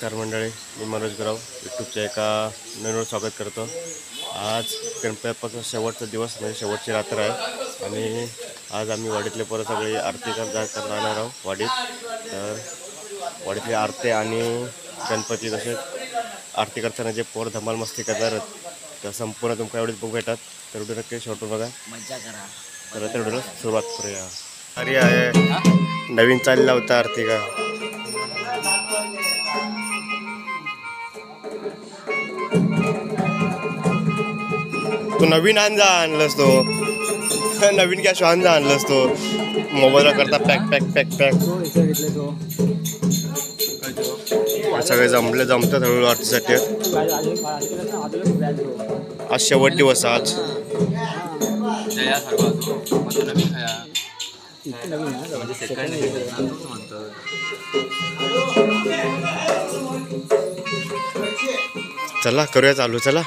नमस्कार मंडळी, मी मनोज गुराव यूट्यूबच्या एका नवीन स्वागत करतो। आज गणपती बाप्पाचा शेवटचा दिवस म्हणजे शेवटची रात्र आहे आणि आज आम्ही वाडीतले पोरं सगळे आरती करणार आहोत वाडीत। तर वाडीतली आरती आणि गणपती तसेच आरती करताना जे पोर धमाल मस्ती करणार तर संपूर्ण तुमका एवढीच बघू भेटतात। तर व्हिडिओ नक्की शेवटून बघा, मजा करा। तर त्या व्हिडिओला सुरुवात करूया। अरे आहे नवीन चालला होता आरती का तू नवीन आणलास तो नवीन कॅश आणलास तो मोबाईलला करता पॅक पॅक पॅक पॅक सगळे जमतात हळूहळू आरतीसाठी। आज शेवट दिवस आज चला करूया चालू चला।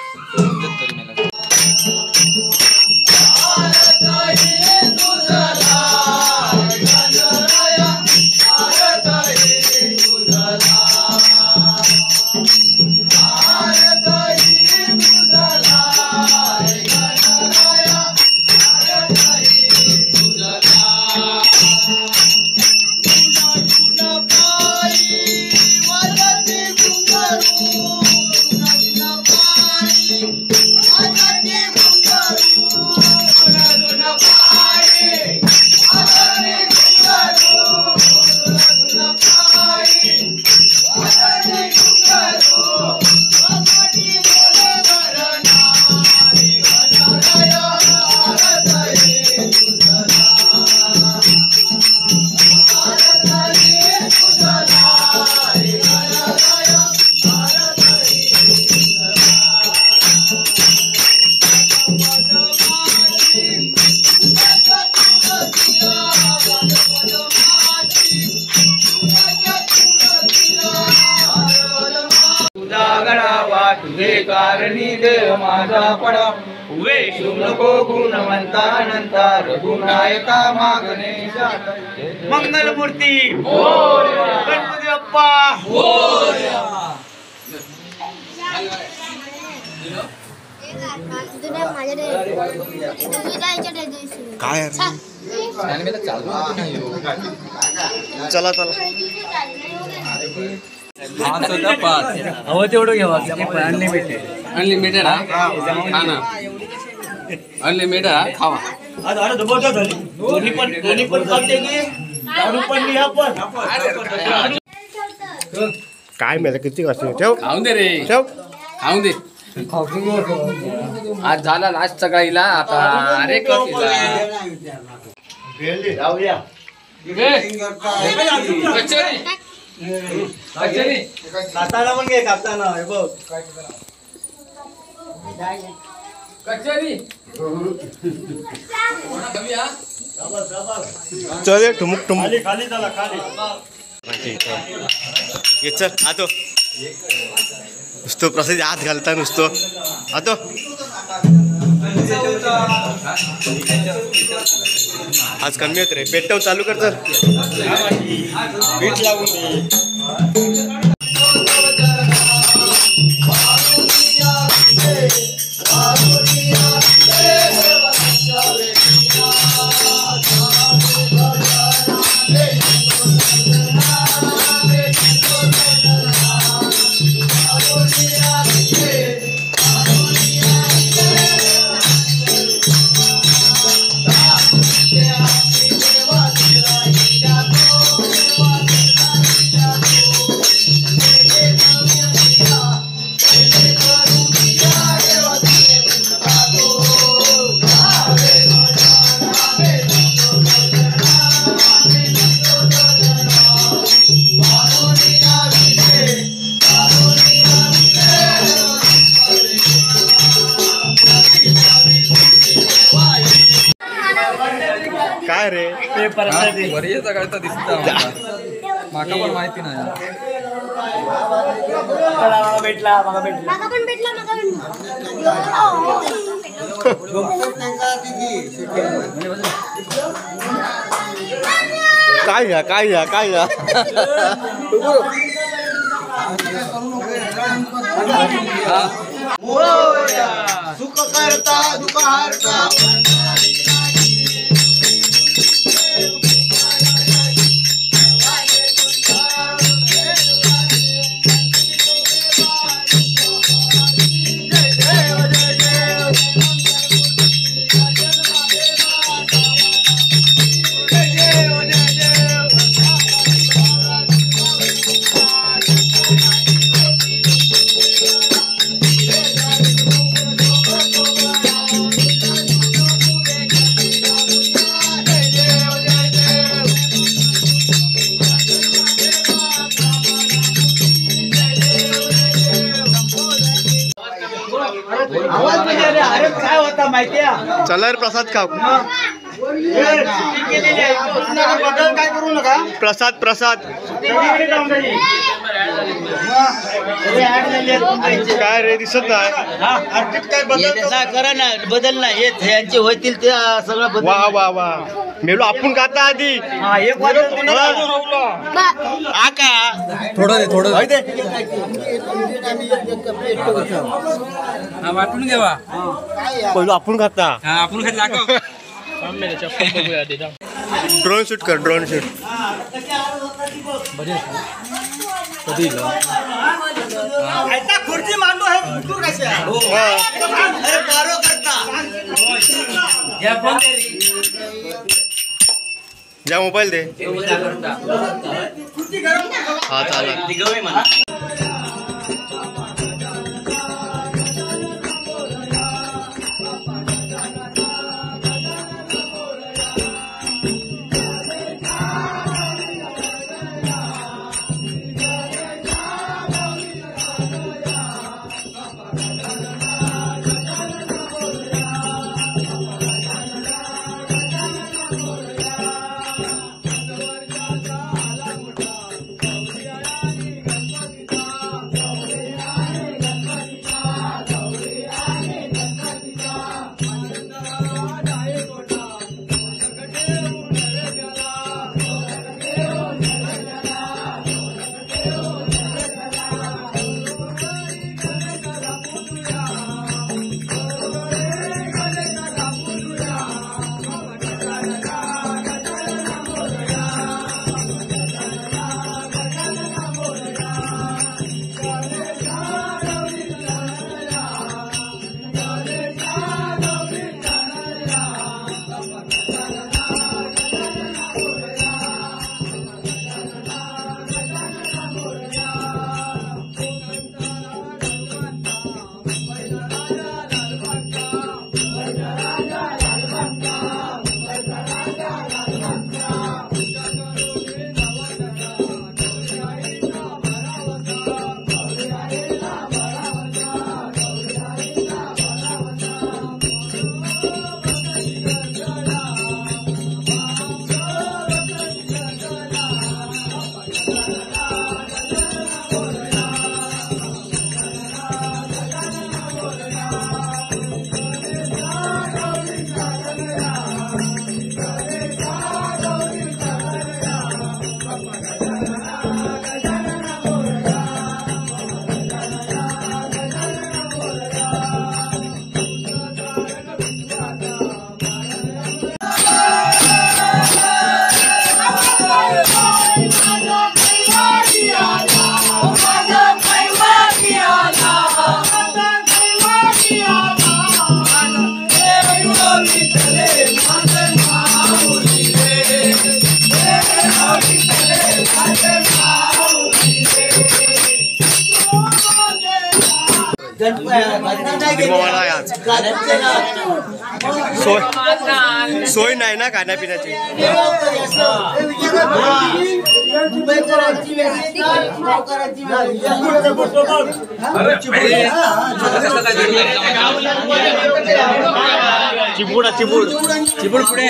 तुझे कारणी देव माझा पडा उभे शुभ नको गुणवंता अनंता रघुनायका मागणे मंगलमूर्ती गणपती बाप्पा काय चला चला हवं तेवढं घ्यावा अनलिमिटेड अनलिमिटेड हा ना अनलिमिटेड खावा दोन्ही पण खाते की दारू पण लिहा पण काय मिळालं किती वाजता ठेव खाऊन दे रे ठेव खाऊन दे आज झाला लास्ट सकाळीला आता अरे कापताना पण घे कापताना हे बघ कचेरी चल ठुमुक ठुमुक खाली चला खाली चल आतो नुसतं प्रसाद हात घालता नुसतं आतो आज कमी होत रे पेटव चालू कर तर पीठ लावून काय रे बरीच सकाळचा दिसता माका पण माहिती नाही भेटला काय या सुख करता दुःख हारता अरे काय होता माहितीये चला रे प्रसाद खाऊ. बदल काय करू नका. प्रसाद प्रसाद काय रे दिसत नाही. काय बदल करा ना बदल ना हे यांचे होतील ते सगळं बदल. वा वा वा मेलो आपण खाता आधी. एक का थोडं दे थोडं दे. वाटून घेवा. पहिलो आपण खाता. आपण खात दाखव. ड्रोन शूट कर ड्रोन शूट. खुर्ची मांडू आहे बारो करता जा मोबाईल दे. हा चालेल. सोय नाही ना खाण्यापिण्याची. चिबूड चिबूड चिबूड पुढे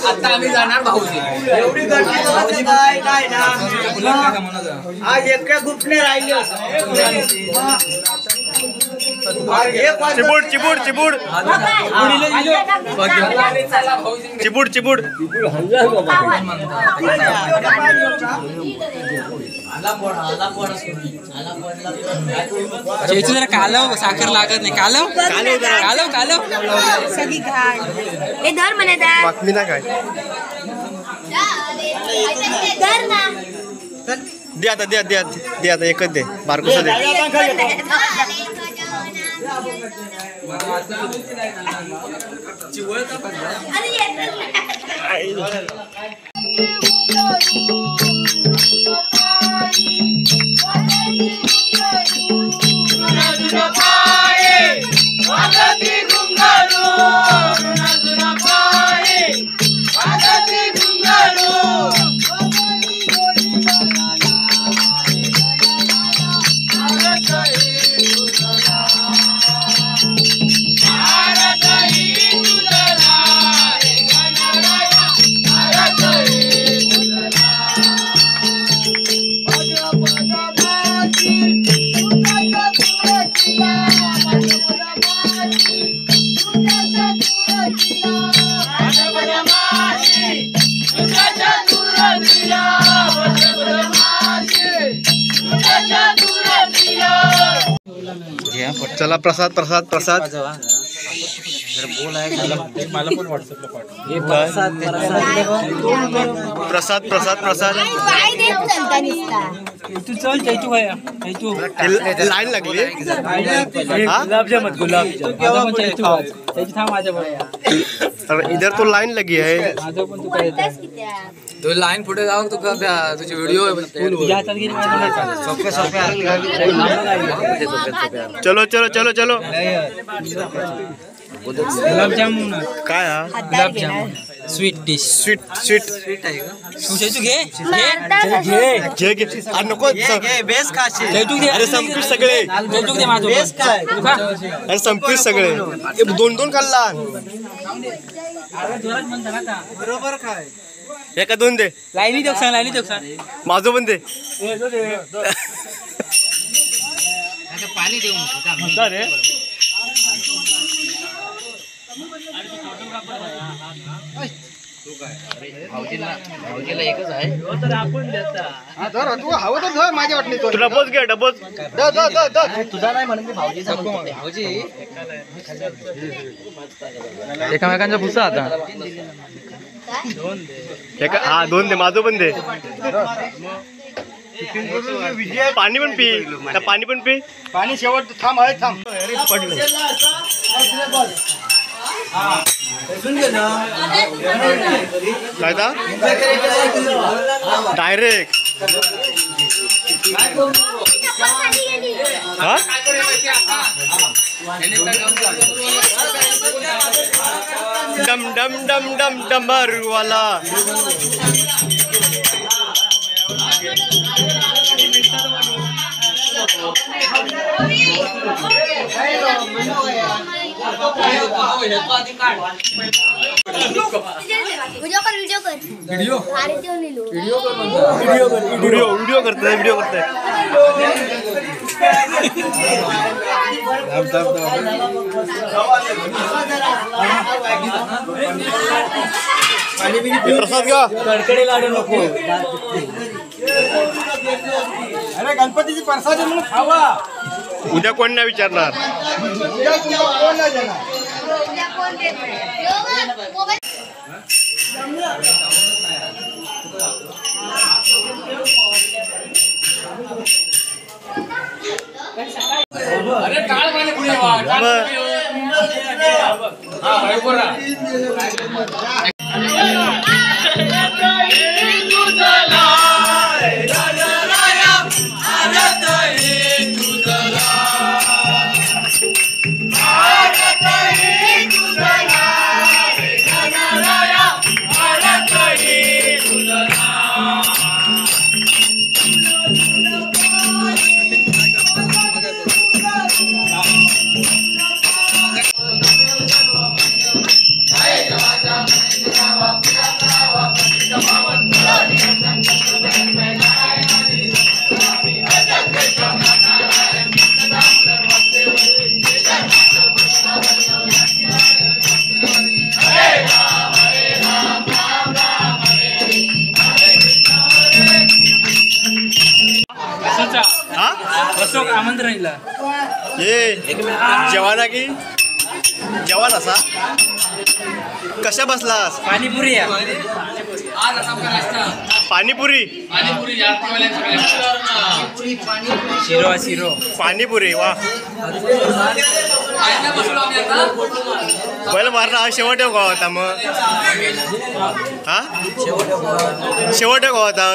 आता आम्ही जाणार भाऊजी. एवढी गर्दी काय ना आज एका गुटने राहिले. चिबूड चिबूड चिबूड चिबूड चिबूड चेचू जरा कालव साखर लागत नाही कालव कालव कालव सगळी घाण हे धर म्हणे मी ना काय धर ना दे आता दे दे दे आता एकच दे बारकोसा दे चला प्रसाद प्रसाद प्रसाद प्रसाद प्रसाद प्रसाद तू चल चैतू लाईन लागली गुलाबजाम गुलाबजाम चैतू थांब माझ्या इधर तो लाईन लगी है माझं पण तू काय तो लाईन पुढे जाऊ तू तुझे व्हिडिओ चलो चलो चलो चलो गुलाबजाम काय हा gulab jam sweet dish sweet sweet sweet आहे का तू चैतू घे घे घे नको बेस का चैतू घे अरे संपीस सगळे चैतू घे माझं बेस काय अरे संपीस सगळे दोन दोन खाल्ला बरोबर काय एका दोन दे लाईनी देऊ सांग लाईनी देऊ सांग माझं पण दे पाणी देऊ म्हणता रे भाऊजीला एकच आहे तू डबोच घे डबोच तुझा नाही म्हणून भाऊजीचा भाऊजी एकामेकांचा भुसा आता एका हा दोन दे माझं पण दे पाणी पण पी पाणी पण पी पाणी शेवट थांब आहे थांब पडलं काय डायरेक्ट हा डम डम डम डम डमरूवाला व्हिडिओ कर व्हिडिओ व्हिडिओ करताय व्हिडिओ करताय प्रसाद का कडकडे लाडू नको अरे गणपतीची प्रसाद आहे म्हणून खावा उद्या कोण नाही विचारणार उद्या तुम्हाला कोण नाही देणार अरे टाळ पाणी पुढे राहिला ये जेवाना की जेवण असा कशा बसलास? पाणीपुरी पाणीपुरी शिरो पाणीपुरी वा पहिलं मारला शेवट का होता मग हा शेवट का होता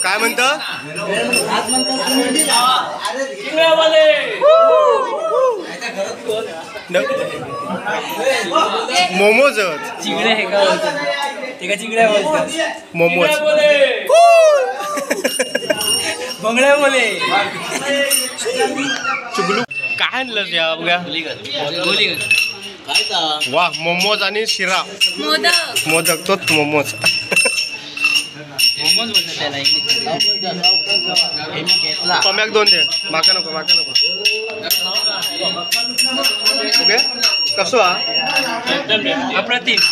काय म्हणत मोमोज चिंगड्या हे का बोलतात ते का चिंगड्या बोलतात मोमोज बंगड्या बोले चुगलू काय आणलं या बघा वा मोमोज आणि शिरा मोदक तोच मोमोज मोमोज बोलतात त्याला पम्याक 2 दे माका नको ओके कसो हा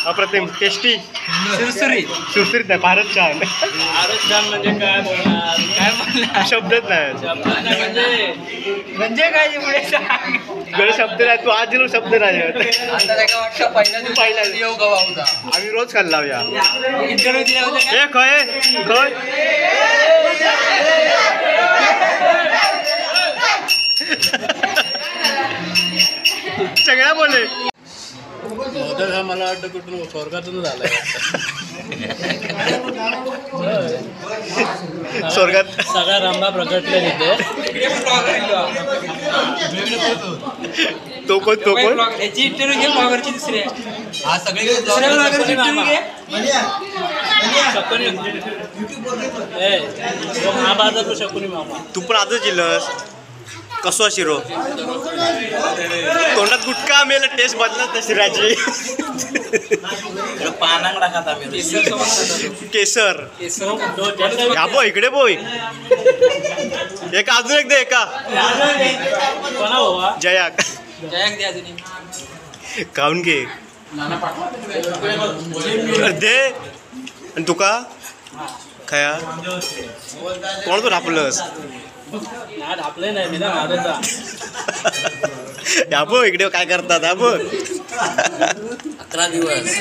अप्रतिम टेस्टी सुरसुरीत नाही फारच छान म्हणजे काय बोलणार शब्दच नाही म्हणजे काय गड शब्द नाही तू आज दिलो शब्द नाही आम्ही रोज खाल्ला या ए खय सगळ्या बोले मोदक हा मला वाटतं कुठून स्वर्गातून झालाय स्वर्गात सगळा रंभा प्रकटले तिथे तो कोण याची इंटरव्ह्यू घे ब्लॉगरची दुसरी हा सगळे महाभारतातलं शकुनी मामा तू पण आजच जिल्हस कसो शिरो तोंडात गुटखा मेला टेस्ट बदलत नाही शिराची पानांगडा खाता केसर या बो इकडे बोय एका अजून एक दे एका जयाक खाऊन घे दे आणि तुका खया कोण तू रापलस आपले नाही मी माझा या बो इकडे काय करतात हा बो 11 दिवस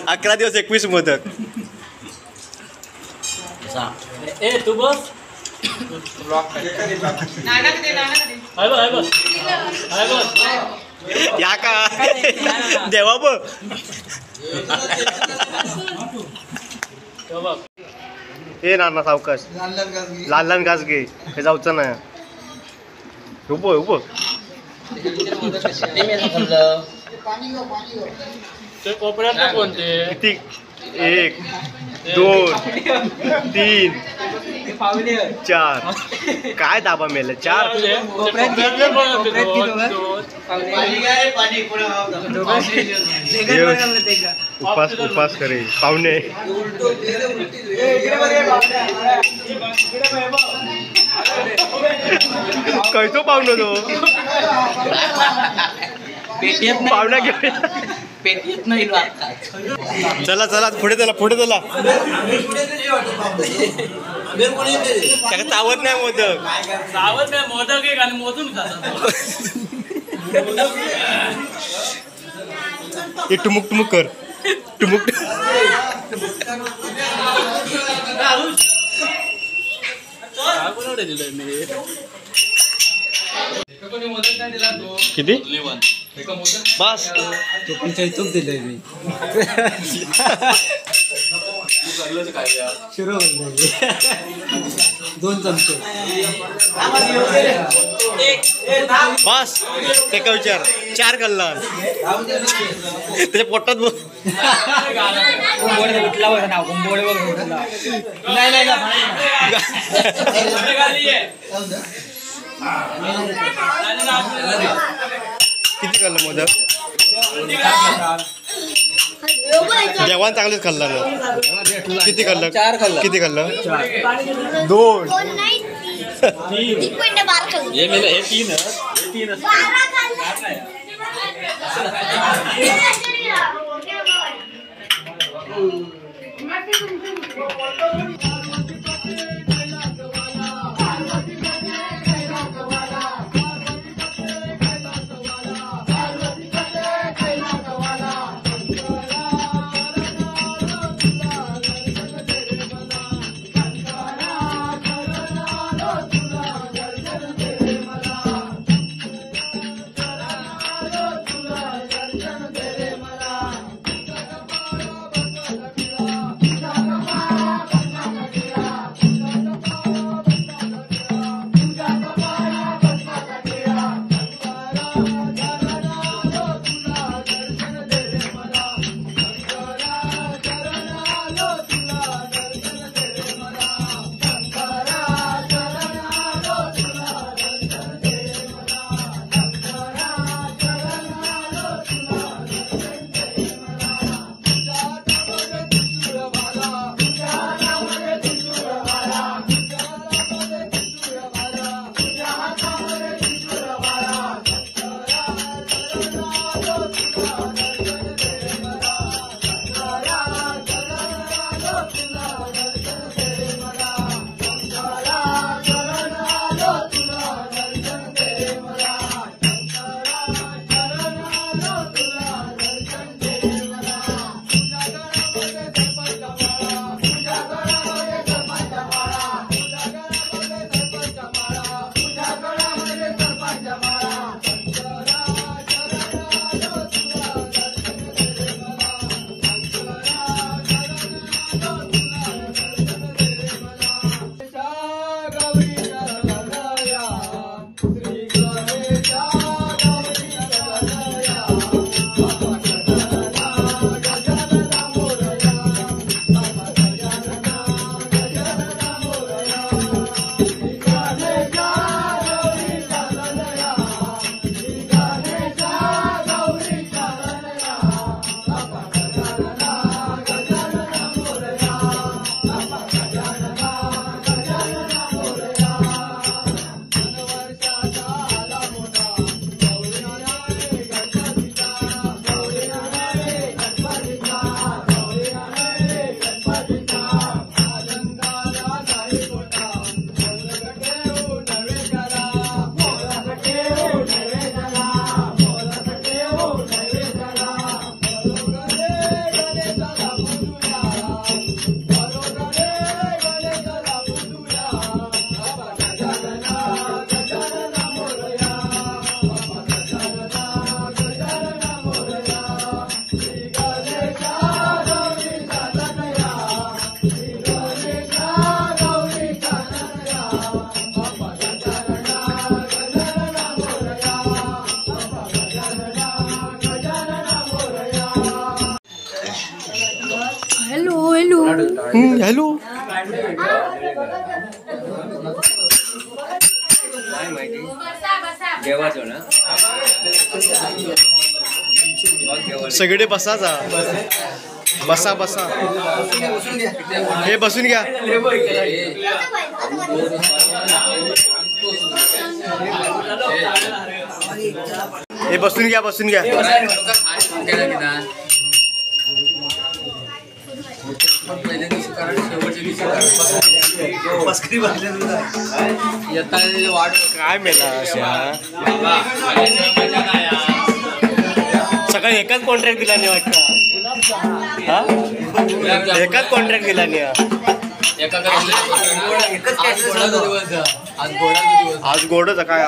11 दिवस 21 मोदक ए तू बस या का देवा बो ए नाना सावकाश लहान घास घे हे जाऊचं नाही उभं ते कोपऱ्यात कोणते किती 1 2 3 4 काय दाबा मेल 4 उपास करे पाहुणे कैसो पाहुणं तो पाहुणा घे पेटीत नाही चला पुढे त्याला त्याला चावत नाही मोदक एक आणि मोजून हे टुमुक कर किती बस चूक दिलंय मी शिरो 2 चमचे बस ते का विचार 4 कल्ला त्याच्या पोटात उठला होता ना कुंभोळे उठला किती खाल्लं मोदक जेवण चांगलंच खाल्लं ना किती खाल्लं 4 खाल्लं किती खाल्लं 2 हे 3 3 हॅलो सगळे बसा जा बसा बसा हे बसून घ्या हे बसून घ्या बसून घ्या काय मेला सकाळी एकाच कॉन्ट्रॅक्ट दिला नाही वाटतं हा एकाच कॉन्ट्रॅक्ट दिला नाही आज गोडच काय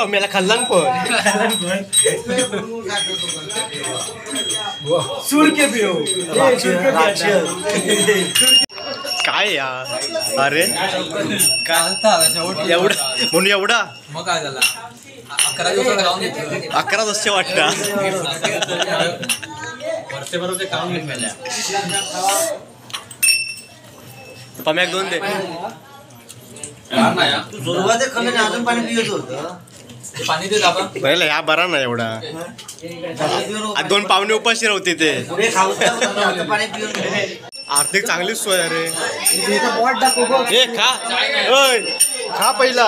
मला खाल्ला पण काय यार अरे एवढा म्हणून एवढा मग काय झाला 11 दिवसाला गाऊन घेतलं 11 वर्ष वाटतं वर्षभर ते काम घेतलेल्या पम्याक दोन दे अजून पाणी पित होतं पाणी दे दाबा पहिला या बरा ना एवढा आज 2 पाहुणे उपाशी राहते ते आर्थिक चांगलीच सोय अरे हे खा ओय खा पहिला.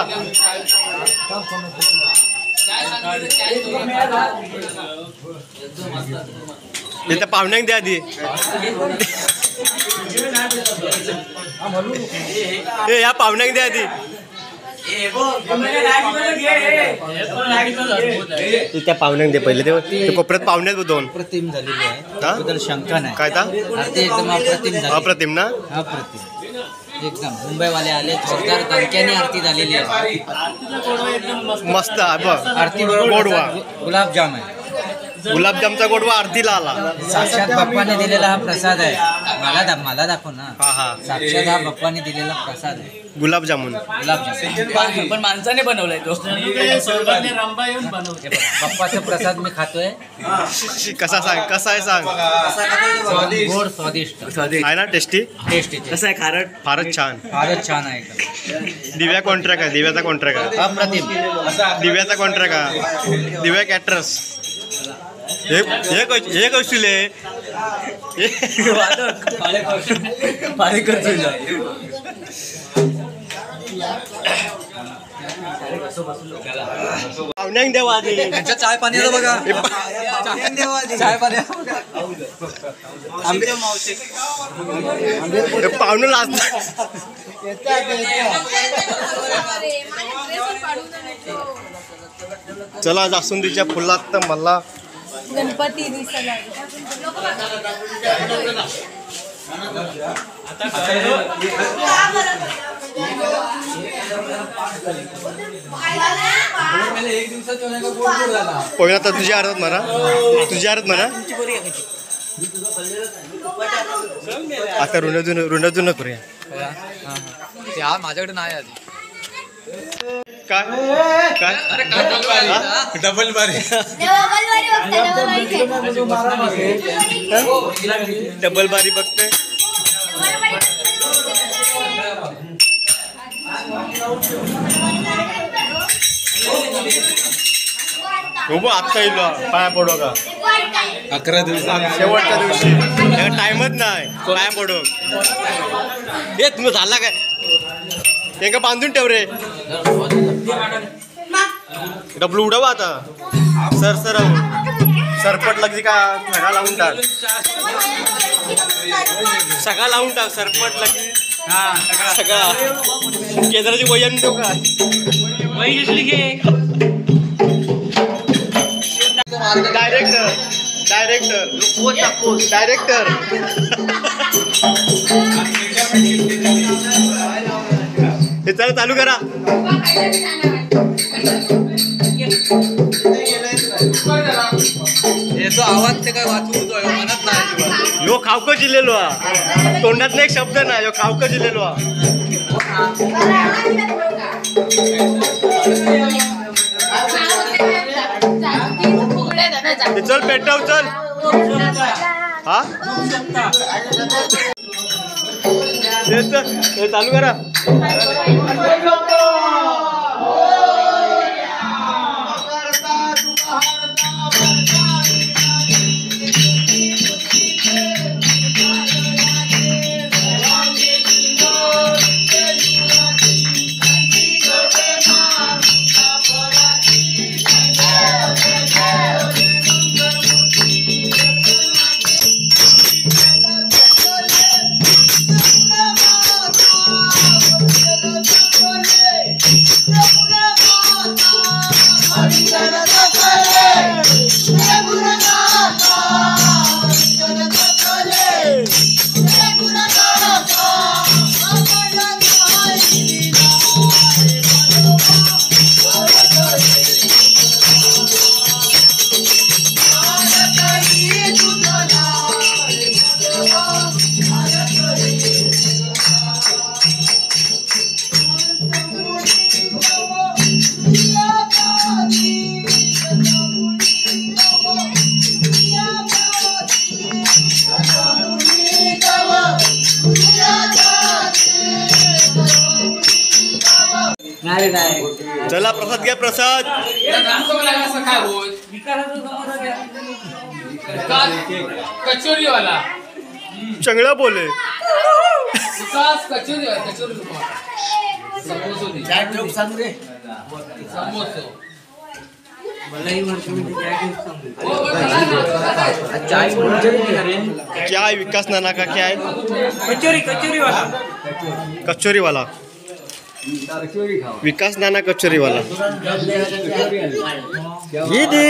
इथं पाहुण्यांक द्या आधी. ए या पाहुण्यांक द्या आधी. तू त्या पाहुण्यांक दे पहिले. ते कोपऱ्यात पाहुण्यात दोन अप्रतिम झालेली आहे, हा? त्याबद्दल शंका नाही. काय ता आरती एकदम अप्रतिम झाली. अप्रतिम ना. अप्रतिम एकदम. मुंबईवाले आले, जोरदार दणक्याने आरती झालेली आहे. मस्त आहे बघ. आरती बरोबर गोडवा. गुलाबजाम आहे. गुलाबजामचा गोडवा आरतीला आला. साक्षात बाप्पाने दिलेला हा प्रसाद आहे. मला दाखव ना. हा हा साक्षात हा बाप्पाने दिलेला प्रसाद आहे, गुलाबजामुन. गुलाबजाम. पण माणसाने बनवलाय तो. रंबा येऊन बनवते. बाप्पाचा प्रसाद मी खातोय. कसा सांग, कसा आहे सांग. गोड स्वादिष्ट आहे ना. टेस्टी. टेस्टी. कसं आहे खारट. फारच छान. फारच छान आहे एकदम. दिव्या कॉन्ट्रॅक्ट आहे. दिव्याचा कॉन्ट्रॅक्ट आहे. अप्रतिम. दिव्याचा कॉन्ट्रॅक्ट आहे. दिव्या कॅटरर्स. हे कौशल्य पाहुण्यांक देवा आधी. त्यांच्या चाय पाण्याला बघा. चाय पाण्या पाहुणे लाजतात. चला जास्वंदीच्या फुलात तर मला गणपती दिसला. पहिला तर तुझ्या आरत म्हणा. तुझ्या आरत म्हणा. आता ऋणाजून करूया. त्या माझ्याकडे नाही आधी. काय काय डबल बारी. डबल बारी बघते. हो आत्ता येईल पाया पडो का. 11 दिवसांनी शेवटच्या दिवशी टाइमच नाही पाया पडो. हे तुम्ही झाला काय. ते का बांधून ठेव रे. डबलू उडवा आता. सर सर सरपट लागली का. सगळा लावून टाक. सगळा लावून टाक. सरपट लागली सगळा. केंद्राची वयन ठेव का. Director director director. हे चला चालू करा. याचा आवाज ते काय वाचवतोय म्हणत नाही. यो खावकं जिल्लेलो हा. तोंडात एक शब्द ना. यो खावकं जिल्लेलो हा. चल पेटव चल. हा हे चालू करा. चला प्रसाद घ्या. प्रसाद कचोरी वाला चंगळा बोले. कचोरी क्या है विकास नाना का क्या है? कचोरी वाला विकास नाना कचोरी वाला ये दे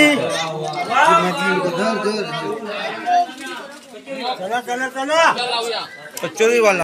कचोरी वाला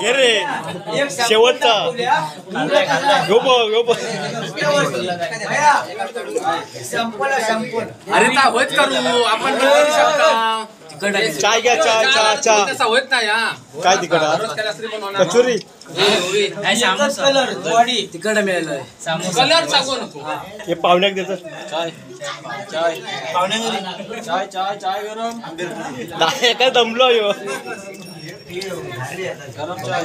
घे रे शेवटचा अरे ता होत करू आपण करू शकता चाय घ्या चाय होत नाही काय तिकड कचोरी तिकड मिळालं कलर सांगू नको हे पाहुण्याक देतात चाय गरम काय दमलो यो गरम चाय